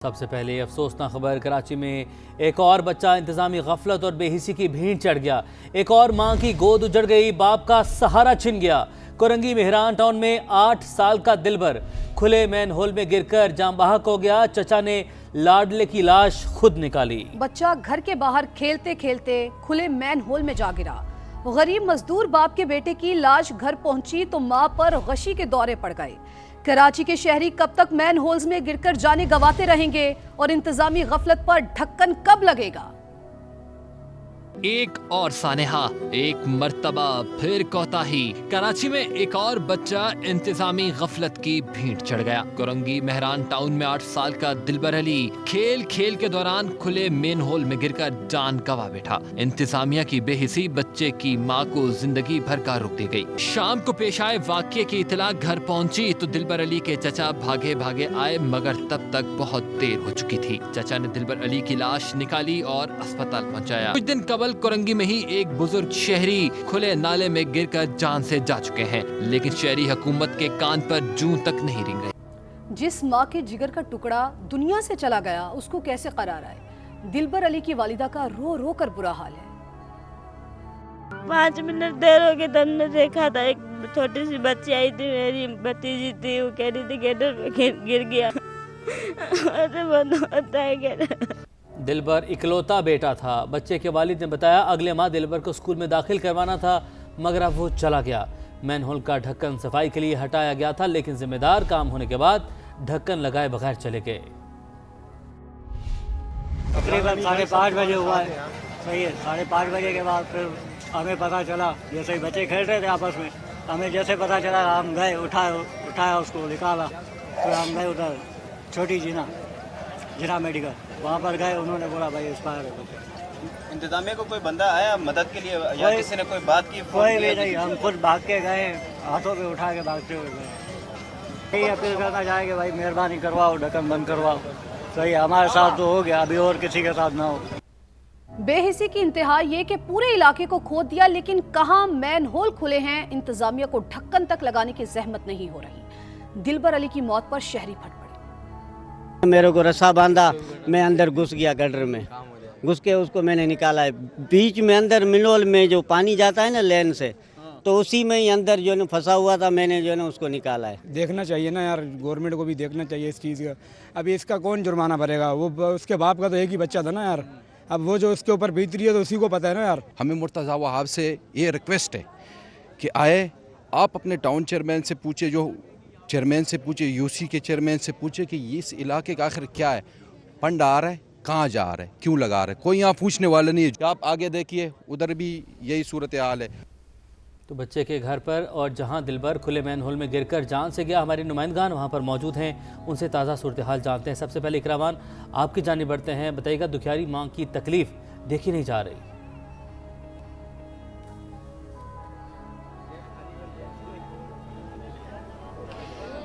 سب سے پہلے افسوسناک خبر کراچی میں ایک اور بچہ انتظامی غفلت اور بے حسی کی بھیڑ چڑھ گیا۔ ایک اور ماں کی گود اجڑ گئی، باپ کا سہارا چھن گیا۔ کورنگی مہران ٹاؤن میں 8 سال کا دلبر کھلے مین ہول میں گر کر جاں بحق ہو گیا۔ چچا نے لاڈلے کی لاش خود نکالی۔ بچہ گھر کے باہر کھیلتے کھیلتے کھلے مین ہول میں جا گرا۔ غریب مزدور باپ کے بیٹے کی لاش گھر پہنچی تو ماں پر غشی کے دورے پڑ گئے۔ کراچی کے شہری کب تک مین ہولز میں گر کر جانے گواتے رہیں گے اور انتظامی غفلت پر ڈھکن کب لگے گا؟ ایک اور سانحہ، ایک مرتبہ پھر کوتاہی۔ کراچی میں ایک اور بچہ انتظامی غفلت کی بھیڑ چڑھ گیا۔ کورنگی مہران ٹاؤن میں 8 سال کا دلبر علی کھیل کھیل کے دوران کھلے مین ہول میں گر کر جان گنوا بیٹھا۔ انتظامیہ کی بے حسی بچے کی ماں کو زندگی بھر کا رک دی گئی۔ شام کو پیش آئے واقعے کی اطلاع گھر پہنچی تو دلبر علی کے چچا بھاگے بھاگے آئے، مگر تب تک بہت دیر ہو چکی تھی۔ چچا نے دلبر علی کی لاش نکالی اور اسپتال پہنچایا۔ کچھ دن قبل کورنگی میں ہی ایک بزرگ شہری کھلے نالے میں گر کر جان سے جا چکے ہیں، لیکن شہری حکومت کے کان پر جوں تک نہیں رنگ رہی۔ جس ماں کے جگر کا ٹکڑا دنیا سے چلا گیا، اس کو کیسے قرار آئے؟ دلبر علی کی والدہ کا رو رو کر برا حال ہے۔ 5 منٹ دیر ہو گئے تو ہم نے دیکھا تھا ایک چھوٹی سی بچی آئی تھی، میری بھتیجی تھی، وہ کہہ رہی تھی گیٹر پہ گر گیا۔ ایسے بند ہوتا ہے گیٹر۔ دلبر اکلوتا بیٹا تھا۔ بچے کے والد نے بتایا اگلے ماہ دلبر کو اسکول میں داخل کروانا تھا، مگر اب وہ چلا گیا۔ مین ہول کا ڈھکن صفائی کے لیے ہٹایا گیا تھا، لیکن ذمہ دار کام ہونے کے بعد ڈھکن لگائے بغیر چلے گئے۔ تقریباً 5:30 بجے ہوا ہے، صحیح ہے۔ 5:30 بجے کے بعد پھر ہمیں پتہ چلا، جیسے ہی بچے کھیل رہے تھے آپس میں، ہمیں جیسے پتہ چلا ہم گئے، اٹھایا اس کو نکالا، پھر ہم گئے ادھر چھوٹی جنا میڈیکل، وہاں پر گئے، انہوں نے بولا بھائی ایکسپائر ہے بچے۔ انتظامیہ کو کوئی بندہ آیا مدد کے لیے یا کسی نے کوئی بات کی؟ کوئی بھی نہیں، ہم خود بھاگ کے گئے، ہاتھوں پہ اٹھا کے بھاگتے ہوئے گئے۔ یہی اپیل کرنا چاہیں کہ بھائی مہربانی کرواؤ، ڈھکن بند کرواؤ۔ صحیح، ہمارے ساتھ تو ہو گیا، ابھی اور کسی کے ساتھ نہ ہو۔ بے حسی کی انتہا یہ کہ پورے علاقے کو کھود دیا، لیکن کہاں مین ہول کھلے ہیں، انتظامیہ کو ڈھکن تک لگانے کی زحمت نہیں ہو رہی۔ دلبر علی کی موت پر شہری پھٹ پڑے۔ میرے کو رسا باندھا، میں اندر گھس گیا گٹر میں، گھس کے اس کو میں نے نکالا ہے۔ بیچ میں اندر منول میں جو پانی جاتا ہے نا لین سے، تو اسی میں ہی اندر جو ہے نا پھنسا ہوا تھا، میں نے جو ہے نا اس کو نکالا ہے۔ دیکھنا چاہیے نا یار، گورنمنٹ کو بھی دیکھنا چاہیے اس چیز کا۔ ابھی اس کا کون جرمانہ بھرے گا؟ وہ اس کے باپ کا تو ایک ہی بچہ تھا نا یار، اب وہ جو اس کے اوپر بیت رہی ہے تو اسی کو پتہ ہے نا یار۔ ہمیں مرتضیٰ وہاب سے یہ ریکویسٹ ہے کہ آئے آپ اپنے ٹاؤن چیئرمین سے پوچھے، جو چیئرمین سے پوچھے، یو سی کے چیئرمین سے پوچھے کہ اس علاقے کا آخر کیا ہے، فنڈ آ رہا ہے، کہاں جا رہا ہے، کیوں لگا رہا ہے، کوئی یہاں پوچھنے والا نہیں ہے۔ آپ آگے دیکھیے، ادھر بھی یہی صورتحال ہے۔ تو بچے کے گھر پر اور جہاں دلبر کھلے مین ہول میں گر کر جان سے گیا، ہمارے نمائندگان وہاں پر موجود ہیں، ان سے تازہ صورتحال جانتے ہیں۔ سب سے پہلے اکرامان، آپ کی جانب بڑھتے ہیں، بتائیے گا دکھیاری ماں کی تکلیف دیکھی نہیں جا رہی۔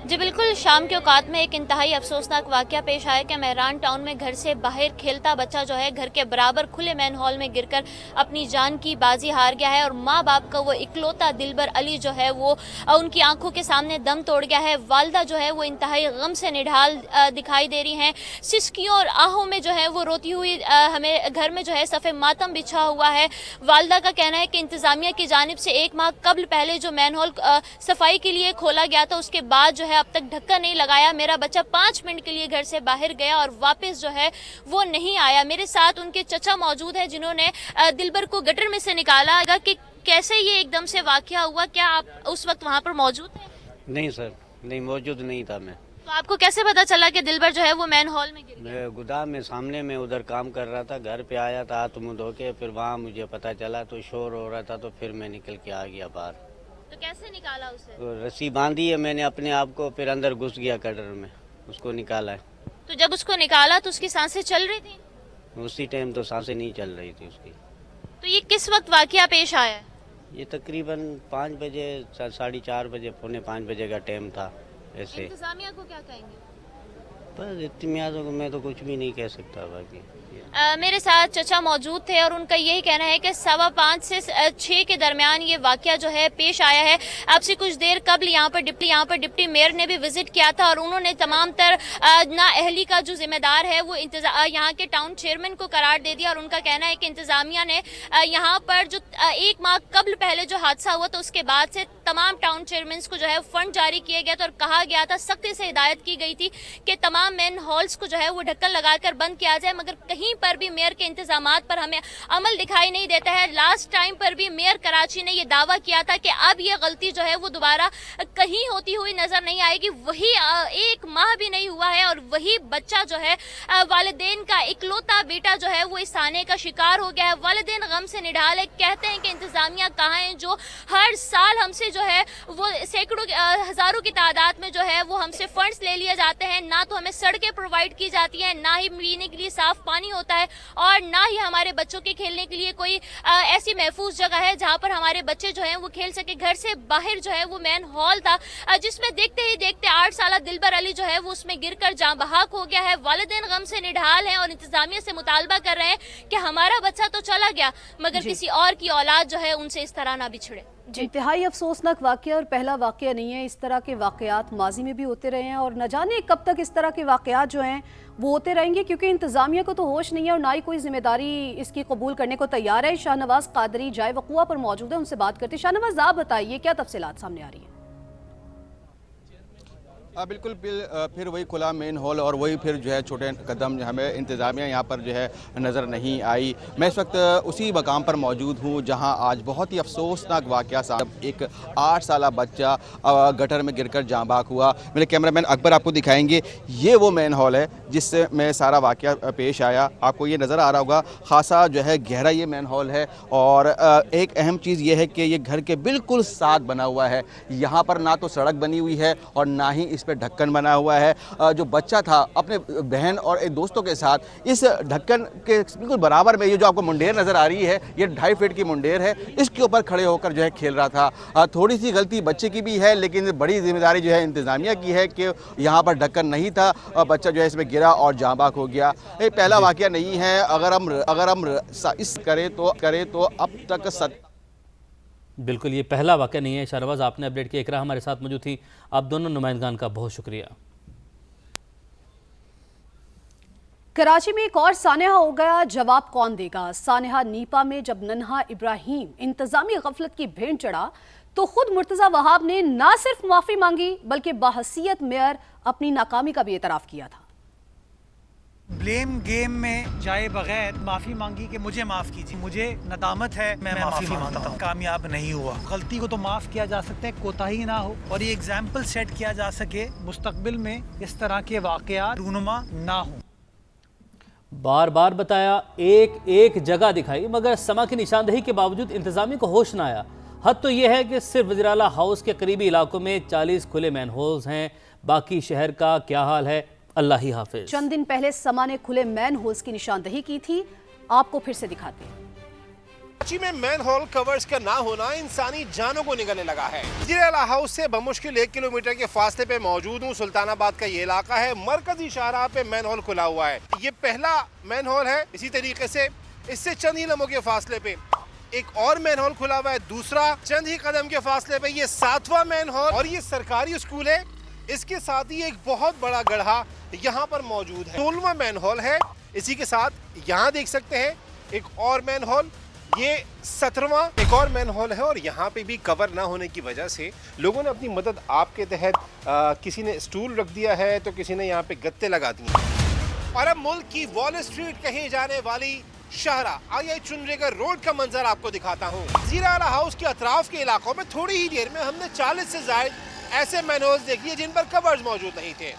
جی بالکل، شام کے اوقات میں ایک انتہائی افسوسناک واقعہ پیش آیا کہ مہران ٹاؤن میں گھر سے باہر کھیلتا بچہ جو ہے گھر کے برابر کھلے مین ہال میں گر کر اپنی جان کی بازی ہار گیا ہے، اور ماں باپ کا وہ اکلوتا دلبر علی جو ہے وہ ان کی آنکھوں کے سامنے دم توڑ گیا ہے۔ والدہ جو ہے وہ انتہائی غم سے نڈھال دکھائی دے رہی ہیں، سسکیوں اور آہوں میں جو ہے وہ روتی ہوئی ہمیں گھر میں جو ہے صف ماتم بچھا ہوا ہے۔ والدہ کا کہنا ہے کہ انتظامیہ کی جانب سے 1 ماہ قبل پہلے جو مین ہال صفائی کے لیے کھولا گیا تھا، اس کے بعد جو ہے اب تک ڈھکا نہیں لگایا۔ میرا بچہ 5 منٹ کے لیے گھر سے باہر گیا اور واپس جو ہے وہ نہیں آیا۔ میرے ساتھ ان کے چچا موجود ہیں جنہوں نے دلبر کو گٹر میں سے نکالا۔ کہ کیسے یہ ایک دم سے واقعہ ہوا، کیا آپ اس وقت وہاں پر موجود تھے؟ نہیں سر، نہیں موجود نہیں تھا میں۔ تو آپ کو کیسے پتا چلا کہ دلبر جو ہے وہ مین ہال میں گر گیا؟ میں گودام میں سامنے میں ادھر کام کر رہا تھا، گھر پہ آیا تھا ہاتھ منہ دھو کے، پھر وہاں مجھے پتا چلا تو شور ہو رہا تھا، تو پھر میں نکل کے آ گیا باہر۔ تو کیسے نکالا اسے؟ تو رسی باندھی ہے میں نے اپنے آپ کو، پھر اندر گھس گیا گٹر میں، اس کو نکالا ہے۔ تو جب اس کو نکالا تو اس کی سانسیں چل رہی تھیں؟ اسی ٹائم تو سانسیں نہیں چل رہی تھی اس کی۔ تو یہ کس وقت واقعہ پیش آیا ہے؟ یہ تقریباً 5 بجے، 4:30 بجے، 4:45 بجے کا ٹائم تھا ایسے۔ انتظامیہ کو کیا کہیں گے؟ بس اتمیازوں کو میں تو کچھ بھی نہیں کہہ سکتا باقی۔ मेरे साथ चचा मौजूद थे और उनका यही कहना है कि 5:15 से 6 के दरमियान ये वाकया जो है पेश आया है। आपसे कुछ देर कबल यहाँ पर डिप्टी मेयर ने भी विजिट किया था और उन्होंने तमाम तर नाअहली का जो जिम्मेदार है वो यहाँ के टाउन चेयरमैन को करार दे दिया और उनका कहना है कि इंतजामिया ने यहाँ पर जो 1 माह कबल पहले जो हादसा हुआ तो उसके बाद से तमाम टाउन चेयरमैन को जो है फंड जारी किया गया था और कहा गया था, सख्ती से हिदायत की गई थी कि तमाम मैन हॉल्स को जो है वो ढक्कन लगाकर बंद किया जाए, मगर कहीं पर भी मेयर के इंतजामात पर हमें अमल दिखाई नहीं देता है। लास्ट टाइम पर भी मेयर कराची ने ये दावा किया था कि अब ये गलती जो है वो दोबारा कहीं होती हुई नजर नहीं आएगी। वही 1 माह भी नहीं हुआ है और वही बच्चा जो है वालिदैन का इकलौता बेटा जो है वो इस थाने का शिकार हो गया है। वालिदैन गम से निढाल है, कहते हैं कि इंतजामिया कहाँ है जो हर साल हमसे जो है वो सैकड़ों हजारों की तादाद में जो है वो हमसे फंड्स ले लिए जाते हैं। ना तो हमें सड़कें प्रोवाइड की जाती हैं, ना ही पीने के लिए साफ पानी होता है और ना ही हमारे बच्चों के खेलने के लिए कोई ऐसी महफूज जगह है जहाँ पर हमारे बच्चे जो हैं वो खेल सके। घर से बाहर जो है वो मैन हॉल था जिसमें देखते ही देखते 8 साल दिलबर अली जो है वो उसमें गिरकर जाँ बहाक हो गया है। वालिदैन गम से निढाल हैं और इंतजामिया से मुतालबा कर रहे हैं कि हमारा बच्चा तो चला गया मगर किसी और की औलाद जो है उनसे इस तरह ना बिछड़े। इंतहाई अफसोसनाक वाकया और पहला वाकया नहीं है। इस तरह के वाकयात माजी में भी होते रहे हैं और न जाने कब तक इस तरह के वाकयात जो हैं वो होते रहेंगे, क्योंकि इंतजामिया को तो होश नहीं है और ना ही कोई जिम्मेदारी इसकी कबूल करने को तैयार है। शाहनवाज कादरी जाए वक़ुआ पर मौजूद है, उनसे बात करते। शाहनवाज, आप बताइए क्या तफसीलात सामने आ रही हैं? बिल्कुल फिर वही खुला मेन हॉल और वही फिर जो है छोटे कदम हमें इंतज़ामिया यहाँ पर जो है नज़र नहीं आई। मैं इस वक्त उसी मकाम पर मौजूद हूँ जहाँ आज बहुत ही अफसोसनाक वाक़या साहब एक 8 साला बच्चा गटर में गिरकर जाँ बाक हुआ। मेरे कैमरामैन अकबर आपको दिखाएंगे, ये वो मेन हॉल है जिससे में सारा वाक़या पेश आया। आपको ये नज़र आ रहा होगा, खासा जो है गहरा ये मेन हॉल है और एक अहम चीज़ ये है कि ये घर के बिल्कुल साथ बना हुआ है। यहाँ पर ना तो सड़क बनी हुई है और ना ही इस पे ढक्कन बना हुआ है। जो बच्चा था अपने बहन और एक दोस्तों के साथ इस ढक्कन के बिल्कुल बराबर में, ये जो आपको मुंडेर नज़र आ रही है ये 2.5 फीट की मुंडेर है, इसके ऊपर खड़े होकर जो है खेल रहा था। थोड़ी सी गलती बच्चे की भी है लेकिन बड़ी जिम्मेदारी जो है इंतज़ामिया की है कि यहाँ पर ढक्कन नहीं था, बच्चा जो है इसमें गिरा और जाँ बाक हो गया। ये पहला वाक़या नहीं है। अगर हम इस करें तो अब तक बिल्कुल ये पहला वाक़या नहीं है। शाहनवाज, आपने अपडेट किया। इकरा हमारे साथ मौजूद थी। आप दोनों नुमाइंदगान का बहुत शुक्रिया। कराची में एक और सानेहा हो गया, जवाब कौन देगा? सानेहा नीपा में जब नन्हा इब्राहिम इंतजामी गफलत की भेंट चढ़ा तो खुद मुर्तज़ा वहाब ने ना सिर्फ माफ़ी मांगी बल्कि बाहसियत मेयर अपनी नाकामी का भी एतराफ़ किया था। ब्लेम गेम में जाए बगैर माफी मांगी कि मुझे माफ कीजिए, मुझे नदामत है, मैं माफी मांगता हूँ। कामयाब नहीं हुआ। गलती को तो माफ किया जा सकता है, कोताही ना हो और ये एग्जाम्पल सेट किया जा सके मुस्तकबिल में इस तरह के वाकयात रूनुमा ना हो। बार बार बताया, एक जगह दिखाई मगर समा की निशानदही के बावजूद इंतजामी को होश ना आया। हद तो यह है कि सिर्फ वज़ीर-ए-आला हाउस के करीबी इलाकों में 40 खुले मैन होल्स हैं। बाकी शहर का क्या हाल है, अल्लाह ही हाफिज। चंद दिन पहले समा ने खुले मैन होल्स की निशानदही की थी, आपको फिर से दिखाते हैं। कराची में मैन होल कवर्स का ना होना इंसानी जानों को निगलने लगा है। वज़ीर-ए-आला हाउस से बमुश्किल 1 किलोमीटर के फासले पे मौजूद हूँ। सुल्तानाबाद का ये इलाका है, मरकजी शाहराह पे मैन होल खुला हुआ है। ये पहला मैन होल है। इसी तरीके से इससे चंद ही लम्हों के फासले पे एक और मैन होल खुला हुआ है, दूसरा चंद ही कदम के फासले पे ये 7वां मैन होल और ये सरकारी स्कूल है। इसके साथ ही एक बहुत बड़ा गड्ढा यहाँ पर मौजूद है। 16वां मैन होल है। इसी के साथ यहाँ देख सकते हैं एक और मैन होल, ये 17वां एक और मैन होल है और यहाँ पे भी कवर ना होने की वजह से लोगों ने अपनी मदद आपके तहत किसी ने स्टूल रख दिया है तो किसी ने यहाँ पे गत्ते लगा दिए। और अब मुल्क की वॉल स्ट्रीट कही जाने वाली शाहराह आई चुनरेगर रोड का मंजर आपको दिखाता हूँ। वज़ीर-ए-आला हाउस के अतराफ के इलाकों में थोड़ी ही देर में हमने 40 से ज्यादा ऐसे मैन होल्स देख लिए जिन पर कवर्स मौजूद नहीं थे।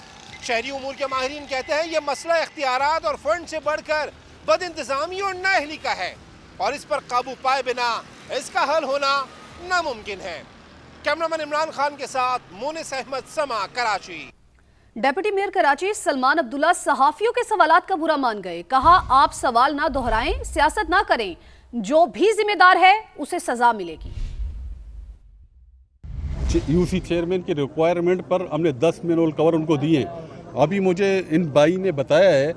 शहरी उमूर के माहिरीन कहते हैं ये मसला इख्तियारात और फंड से बढ़कर बद इंतजामी और नाअहली का है और इस पर काबू पाए बिना इसका हल होना नामुमकिन है। कैमरामैन इमरान खान के साथ मोनिस अहमद, समा, कराची। डेप्यूटी मेयर कराची सलमान अब्दुल्ला सहाफियों के सवालात का बुरा मान गए। कहा, आप सवाल ना दोहराएं, सियासत ना करें, जो भी जिम्मेदार है उसे सजा मिलेगी। यूसी चेयरमैन की रिक्वायरमेंट पर हमने 10 मैन होल कवर उनको दिए हैं। अभी मुझे इन भाई ने बताया है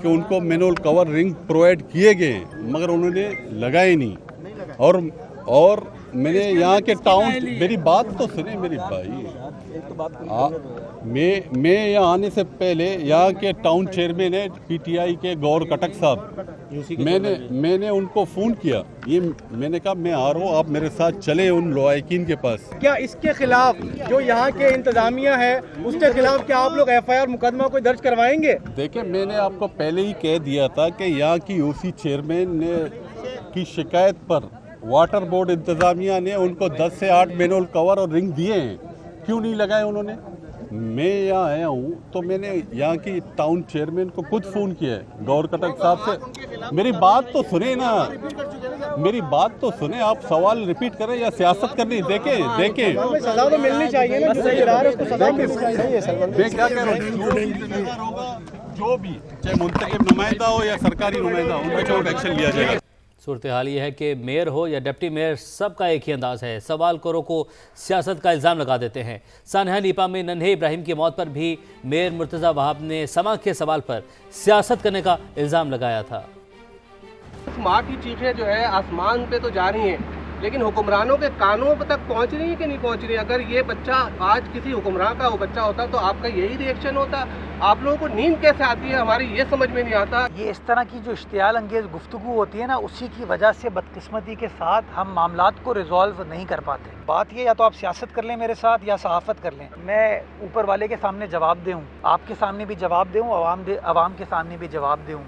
कि उनको मैनुअल कवर रिंग प्रोवाइड किए गए हैं, मगर उन्होंने लगाए नहीं। और मैंने यहाँ के टाउन, मेरी बात तो सुने मेरी भाई, मैं यहाँ आने से पहले यहाँ के टाउन चेयरमैन है पीटीआई के गौर कटक साहब, मैंने उनको फ़ोन किया, ये मैंने कहा मैं आ रहा हूँ, आप मेरे साथ चले उन लवाकिन के पास। क्या इसके खिलाफ जो यहाँ के इंतजामिया है उसके खिलाफ क्या आप लोग एफआईआर मुकदमा कोई दर्ज करवाएंगे? देखिए, मैंने आपको पहले ही कह दिया था कि यहाँ की यूसी चेयरमैन ने की शिकायत पर वाटर बोर्ड इंतजामिया ने उनको 10 से 8 मैनुअल कवर और रिंग दिए हैं, क्यों नहीं लगाए उन्होंने? मैं यहाँ आया हूँ तो मैंने यहाँ की टाउन चेयरमैन को खुद फ़ोन किया है, गौर कटक साहब से। मेरी बात तो सुने ना, मेरी बात तो सुने, आप सवाल रिपीट करें या सियासत करनी? देखें सजा तो मिलनी चाहिए ना, जो गिरा रहा है उसको सजा मिलनी चाहिए। मैं क्या कह रहा हूँ, जो भी चाहे मुंतखब नुमाइंदा हो या सरकारी नुमाइंदा हो, उनके खिलाफ एक्शन लिया जाएगा। सूरत हाल ये है कि मेयर हो या डिप्टी मेयर, सबका एक ही अंदाज है, सवाल करो को सियासत का इल्ज़ाम लगा देते हैं। सानहा नीपा में नन्हे इब्राहिम की मौत पर भी मेयर मुर्तज़ा वहाब ने समा के सवाल पर सियासत करने का इल्ज़ाम लगाया था। माँ की चीखें जो है आसमान पे तो जा रही हैं, लेकिन हुक्मरानों के कानों तक पहुँच रही है कि नहीं पहुँच रही है? अगर ये बच्चा आज किसी हुक्मरान का वो बच्चा होता तो आपका यही रिएक्शन होता? आप लोगों को नींद कैसे आती है हमारी, ये समझ में नहीं आता। ये इस तरह की जो इश्तियाल अंगेज गुफ्तगू होती है ना, उसी की वजह से बदकिस्मती के साथ हम मामलात को रिजॉल्व नहीं कर पाते। बात ये, या तो आप सियासत कर लें मेरे साथ या सहाफत कर लें, मैं ऊपर वाले के सामने जवाब दूँ, आपके सामने भी जवाब दूँ, अवाम के सामने भी जवाब दूँ।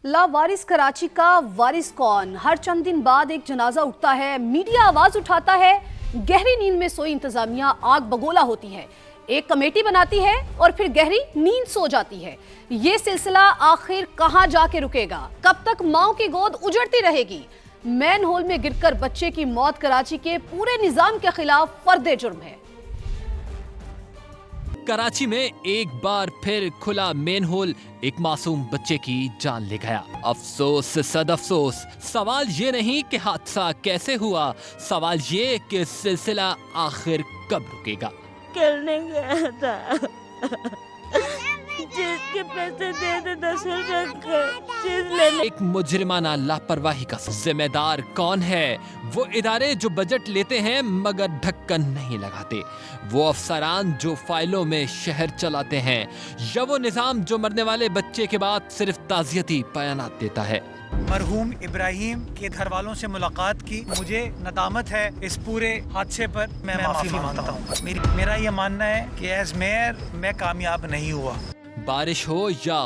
लावारिस कराची का वारिस कौन? हर चंद दिन बाद एक जनाजा उठता है, मीडिया आवाज उठाता है, गहरी नींद में सोई इंतजामिया आग बगोला होती है, एक कमेटी बनाती है और फिर गहरी नींद सो जाती है। ये सिलसिला आखिर कहां जाके रुकेगा? कब तक माओ की गोद उजड़ती रहेगी? मैन होल में गिरकर बच्चे की मौत कराची के पूरे निजाम के खिलाफ फर्दे जुर्म है। कराची में एक बार फिर खुला मेन होल एक मासूम बच्चे की जान ले गया। अफसोस सद अफसोस, सवाल ये नहीं कि हादसा कैसे हुआ, सवाल ये कि सिलसिला आखिर कब रुकेगा। खेलने गया था, जिसके पैसे दे दे 10 रुपए का चीज लेने। एक मुजरिमाना लापरवाही का जिम्मेदार कौन है? वो इदारे जो बजट लेते हैं मगर ढक्कन नहीं लगाते, वो अफसरान जो फाइलों में शहर चलाते हैं, या वो निजाम जो मरने वाले बच्चे के बाद सिर्फ ताज़ियती बयानात देता है। मरहूम इब्राहिम के घर वालों से मुलाकात की, मुझे नदामत है इस पूरे हादसे पर, मैं माफी मांगता हूँ। मेरा ये मानना है कि एज मेयर मैं कामयाब नहीं हुआ। बारिश हो या